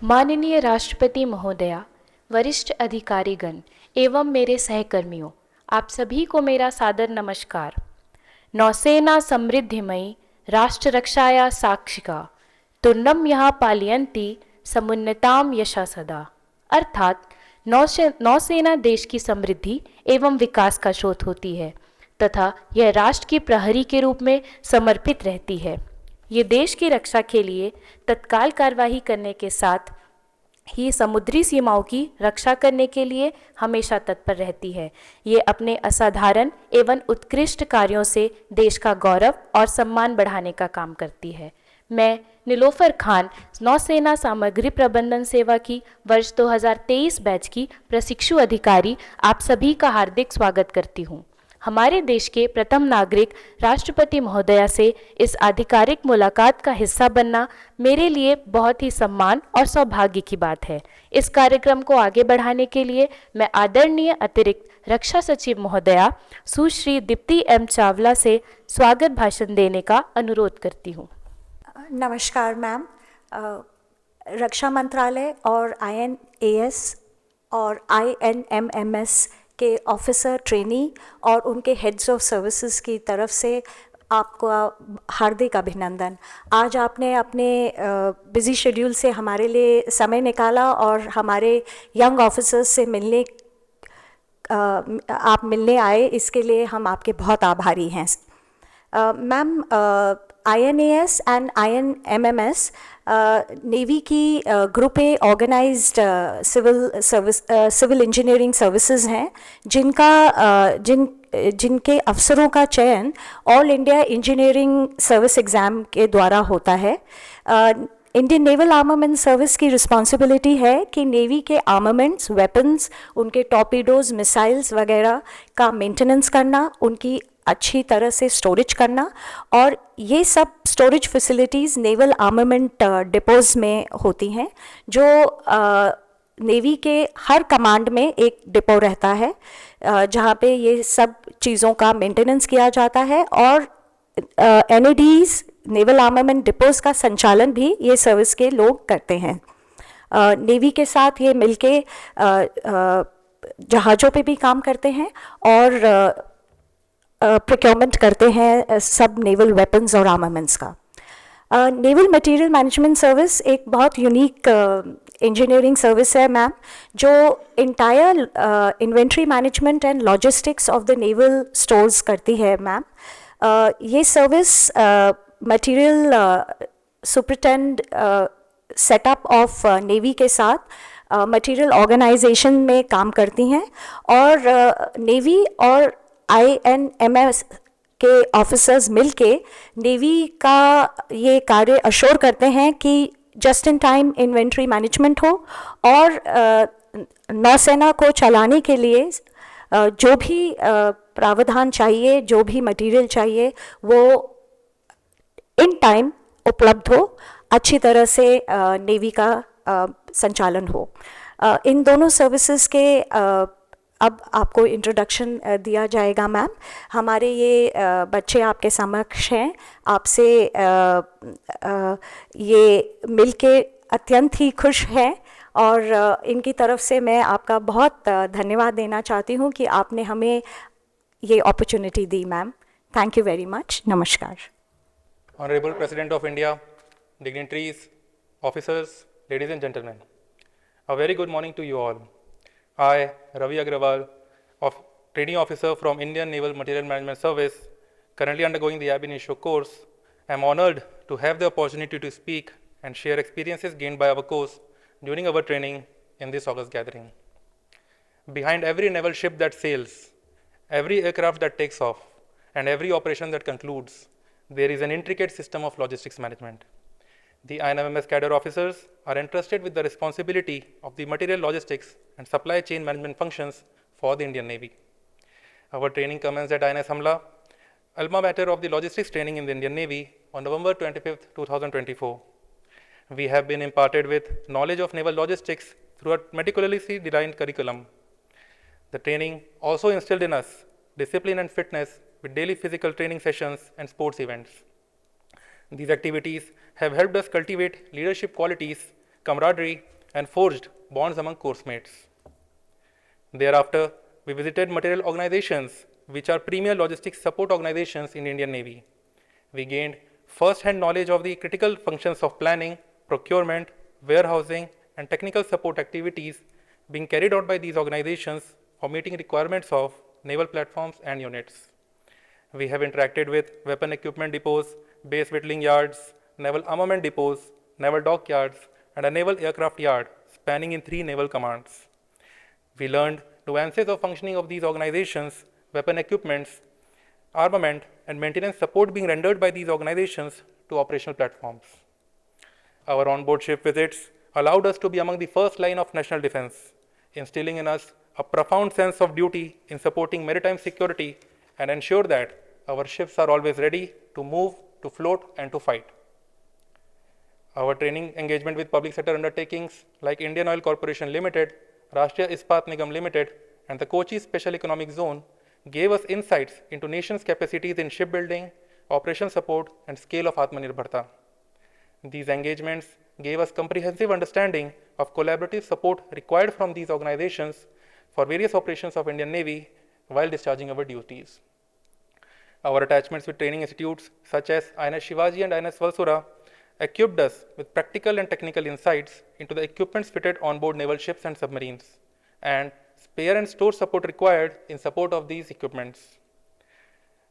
माननीय राष्ट्रपति महोदया, वरिष्ठ अधिकारीगण एवं मेरे सहकर्मियों, आप सभी को मेरा सादर नमस्कार। नौसेना समृद्धिमयी राष्ट्र रक्षाया साक्षिका तुर्नम यह पालयन्ति समुन्नताम यशा सदा। अर्थात नौसेना देश की समृद्धि एवं विकास का स्रोत होती है तथा यह राष्ट्र की प्रहरी के रूप में समर्पित रहती है। ये देश की रक्षा के लिए तत्काल कार्यवाही करने के साथ ही समुद्री सीमाओं की रक्षा करने के लिए हमेशा तत्पर रहती है। ये अपने असाधारण एवं उत्कृष्ट कार्यों से देश का गौरव और सम्मान बढ़ाने का काम करती है। मैं नीलोफर खान, नौसेना सामग्री प्रबंधन सेवा की वर्ष 2023 बैच की प्रशिक्षु अधिकारी, आप सभी का हार्दिक स्वागत करती हूँ। हमारे देश के प्रथम नागरिक राष्ट्रपति महोदया से इस आधिकारिक मुलाकात का हिस्सा बनना मेरे लिए बहुत ही सम्मान और सौभाग्य की बात है। इस कार्यक्रम को आगे बढ़ाने के लिए मैं आदरणीय अतिरिक्त रक्षा सचिव महोदया सुश्री दीप्ति एम चावला से स्वागत भाषण देने का अनुरोध करती हूँ। नमस्कार मैम। रक्षा मंत्रालय और INAS और INMMS के ऑफिसर, ट्रेनी और उनके हेड्स ऑफ सर्विसेज की तरफ से आपको हार्दिक अभिनंदन। आज आपने अपने बिजी शेड्यूल से हमारे लिए समय निकाला और हमारे यंग ऑफिसर्स से आप मिलने आए, इसके लिए हम आपके बहुत आभारी हैं। Ma'am, INAS and INMMS navy की group A organised civil engineering services हैं, जिनके अफसरों का चयन all India engineering service exam के द्वारा होता है। इंडियन नेवल आर्मामेंट सर्विस की रिस्पॉन्सिबिलिटी है कि नेवी के आर्मामेंट्स, वेपन्स, उनके टॉर्पीडोज, मिसाइल्स वगैरह का मेंटेनेंस करना, उनकी अच्छी तरह से स्टोरेज करना, और ये सब storage facilities naval armament depots में होती हैं, जो नेवी के हर कमांड में एक डिपो रहता है जहाँ पे ये सब चीज़ों का मेंटेनेंस किया जाता है, और NADs नेवल आर्मामेंट डिपोज का संचालन भी ये सर्विस के लोग करते हैं। नेवी के साथ ये मिलके जहाज़ों पे भी काम करते हैं और प्रोक्योरमेंट करते हैं सब नेवल वेपन्स और आर्मामेंट्स का। नेवल मटेरियल मैनेजमेंट सर्विस एक बहुत यूनिक इंजीनियरिंग सर्विस है मैम, जो entire inventory management and logistics of the naval stores करती है मैम। ये service material superintend setup of navy के साथ मटेरियल ऑर्गेनाइजेशन में काम करती हैं, और नेवी और INMS के ऑफिसर्स मिलके नेवी का ये कार्य अश्योर करते हैं कि just in time inventory management हो, और नौसेना को चलाने के लिए जो भी प्रावधान चाहिए, जो भी मटेरियल चाहिए, वो इन टाइम उपलब्ध हो, अच्छी तरह से नेवी का संचालन हो। इन दोनों सर्विसेज के अब आपको इंट्रोडक्शन दिया जाएगा मैम। हमारे ये बच्चे आपके समक्ष हैं, आपसे ये मिलके अत्यंत ही खुश हैं, और इनकी तरफ से मैं आपका बहुत धन्यवाद देना चाहती हूँ कि आपने हमें ये opportunity the ma'am. Thank you very much. नमस्कार। Honorable President of India, dignitaries, officers, ladies and gentlemen, a very good morning to you all. I, Ravi Agrawal, trainee officer from Indian Naval Material Management Service, currently undergoing the ab initio course, am honored to have the opportunity to speak and share experiences gained by our course during our training in this August gathering. Behind every naval ship that sails, every aircraft that takes off, and every operation that concludes, there is an intricate system of logistics management. The INMMS cadre officers are entrusted with the responsibility of the material logistics and supply chain management functions for the Indian Navy. Our training commenced at INAS Hamla, alma mater of the logistics training in the Indian Navy, on November 25th, 2024. We have been imparted with knowledge of naval logistics through a meticulously designed curriculum. The training also instilled in us discipline and fitness with daily physical training sessions and sports events. These activities have helped us cultivate leadership qualities, camaraderie, and forged bonds among course mates. Thereafter, we visited material organizations, which are premier logistics support organizations in Indian Navy. We gained first-hand knowledge of the critical functions of planning, procurement, warehousing, and technical support activities being carried out by these organizations for meeting requirements of naval platforms and units. We have interacted with weapon equipment depots, base whittling yards, naval armament depots, naval dockyards, and a naval aircraft yard spanning in 3 naval commands. We learned nuances of functioning of these organizations, weapon equipments, armament, and maintenance support being rendered by these organizations to operational platforms. Our onboard ship visits allowed us to be among the first line of national defense, instilling in us a profound sense of duty in supporting maritime security and ensure that our ships are always ready to move, to float, and to fight. Our training engagement with public sector undertakings like Indian Oil Corporation Limited, Rashtriya Ispat Nigam Limited, and the Kochi Special Economic Zone gave us insights into nation's capacities in shipbuilding, operation support, and scale of Atmanirbharta. These engagements gave us comprehensive understanding of collaborative support required from these organizations for various operations of Indian Navy while discharging our duties. Our attachments with training institutes such as INAS Shivaji and INAS Valsura equipped us with practical and technical insights into the equipments fitted on board naval ships and submarines, and spare and store support required in support of these equipments.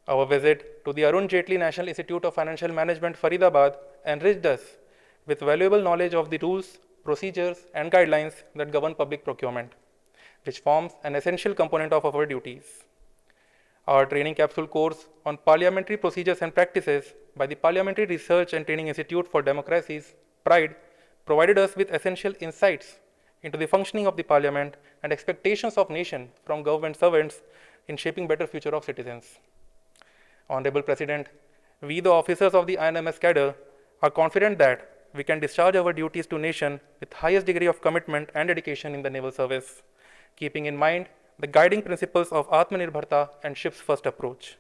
Our visit to the Arun Jaitley National Institute of Financial Management, Faridabad, enriched us with valuable knowledge of the rules, procedures, and guidelines that govern public procurement, which forms an essential component of our duties. Our training capsule course on parliamentary procedures and practices by the Parliamentary Research and Training Institute for Democracies, PRIDE, provided us with essential insights into the functioning of the parliament and expectations of nation from government servants in shaping better future of citizens. Honorable President, we the officers of the INMMS cadre are confident that we can discharge our duties to nation with highest degree of commitment and dedication in the naval service, keeping in mind the guiding principles of Atmanirbharta and ship's first approach.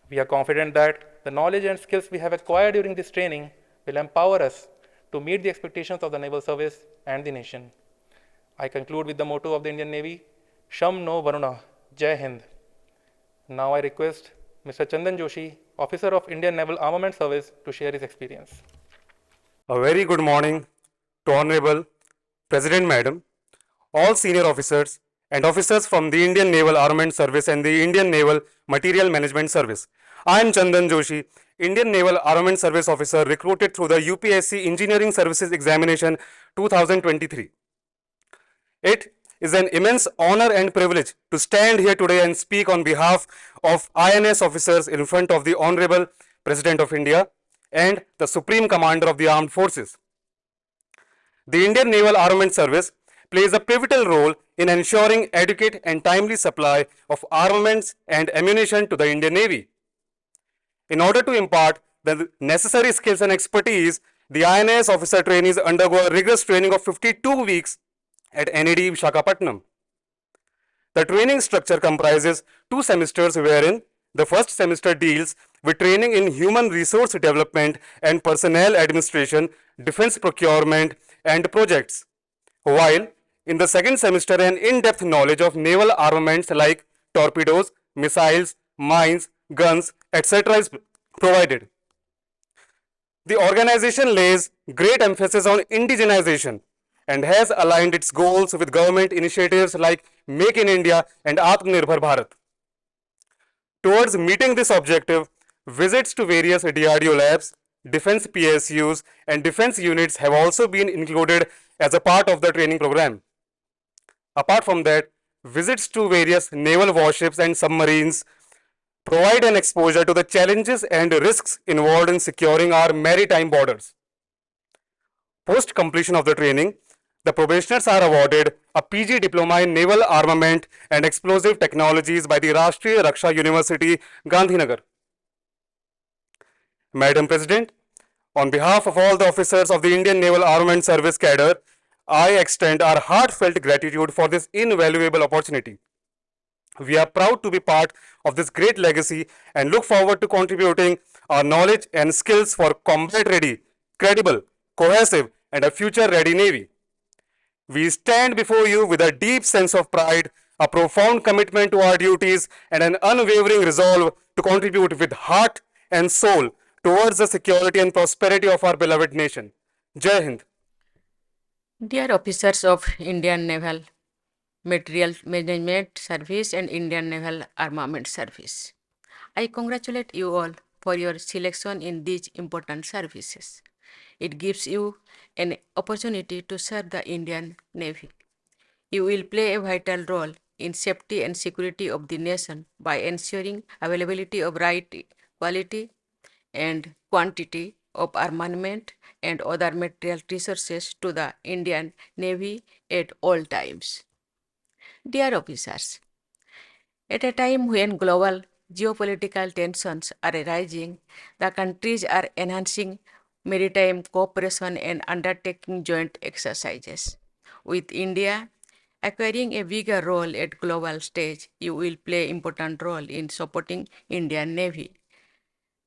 We are confident that the knowledge and skills we have acquired during this training will empower us to meet the expectations of the naval service and the nation. I conclude with the motto of the Indian Navy, Sham No Varuna, Jai Hind. Now I request Mr. Chandan Joshi, Officer of Indian Naval Armament Service, to share his experience. A very good morning to Honorable President Madam, all senior officers and officers from the Indian Naval Armament Service and the Indian Naval Material Management Service. I am Chandan Joshi, Indian Naval Armament Service officer recruited through the UPSC Engineering Services Examination 2023. It is an immense honor and privilege to stand here today and speak on behalf of INS officers in front of the Honorable President of India and the Supreme Commander of the Armed Forces. The Indian Naval Armament Service plays a pivotal role in ensuring adequate and timely supply of armaments and ammunition to the Indian Navy. In order to impart the necessary skills and expertise, the INAS officer trainees undergo a rigorous training of 52 weeks at NAD Visakhapatnam. The training structure comprises 2 semesters wherein the first semester deals with training in human resource development and personnel administration, defense procurement and projects, while in the second semester an in-depth knowledge of naval armaments like torpedoes, missiles, mines, guns, etc. is provided. The organization lays great emphasis on indigenization and has aligned its goals with government initiatives like Make in India and Atmanirbhar Bharat. Towards meeting this objective, visits to various DRDO labs, defense PSUs and defense units have also been included as a part of the training program. Apart from that, visits to various naval warships and submarines provide an exposure to the challenges and risks involved in securing our maritime borders. Post completion of the training, the probationers are awarded a PG Diploma in Naval Armament and Explosive Technologies by the Rashtriya Raksha University, Gandhinagar. Madam President, on behalf of all the officers of the Indian Naval Armament Service cadre, I extend our heartfelt gratitude for this invaluable opportunity. We are proud to be part of this great legacy and look forward to contributing our knowledge and skills for combat-ready, credible, cohesive, and a future-ready Navy. We stand before you with a deep sense of pride, a profound commitment to our duties, and an unwavering resolve to contribute with heart and soul towards the security and prosperity of our beloved nation. Jai Hind. Dear officers of Indian Naval Material Management Service and Indian Naval Armament Service, I congratulate you all for your selection in these important services. It gives you an opportunity to serve the Indian Navy. You will play a vital role in safety and security of the nation by ensuring availability of right quality and quantity of armament and other material resources to the Indian Navy at all times. Dear officers, at a time when global geopolitical tensions are rising, the countries are enhancing maritime cooperation and undertaking joint exercises. With India acquiring a bigger role at global stage, you will play important role in supporting Indian Navy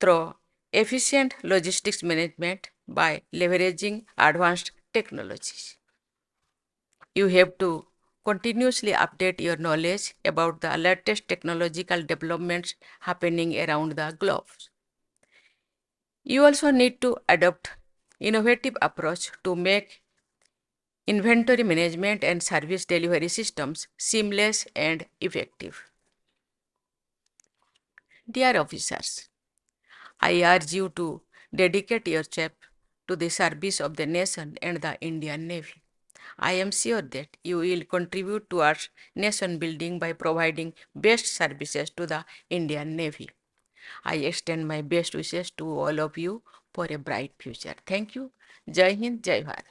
through efficient logistics management by leveraging advanced technologies. You have to continuously update your knowledge about the latest technological developments happening around the globe. You also need to adopt innovative approach to make inventory management and service delivery systems seamless and effective. Dear officers, I urge you to dedicate yourself to the service of the nation and the Indian Navy. I am sure that you will contribute towards nation building by providing best services to the Indian Navy. I extend my best wishes to all of you for a bright future. Thank you. Jai Hind, Jai Bharat.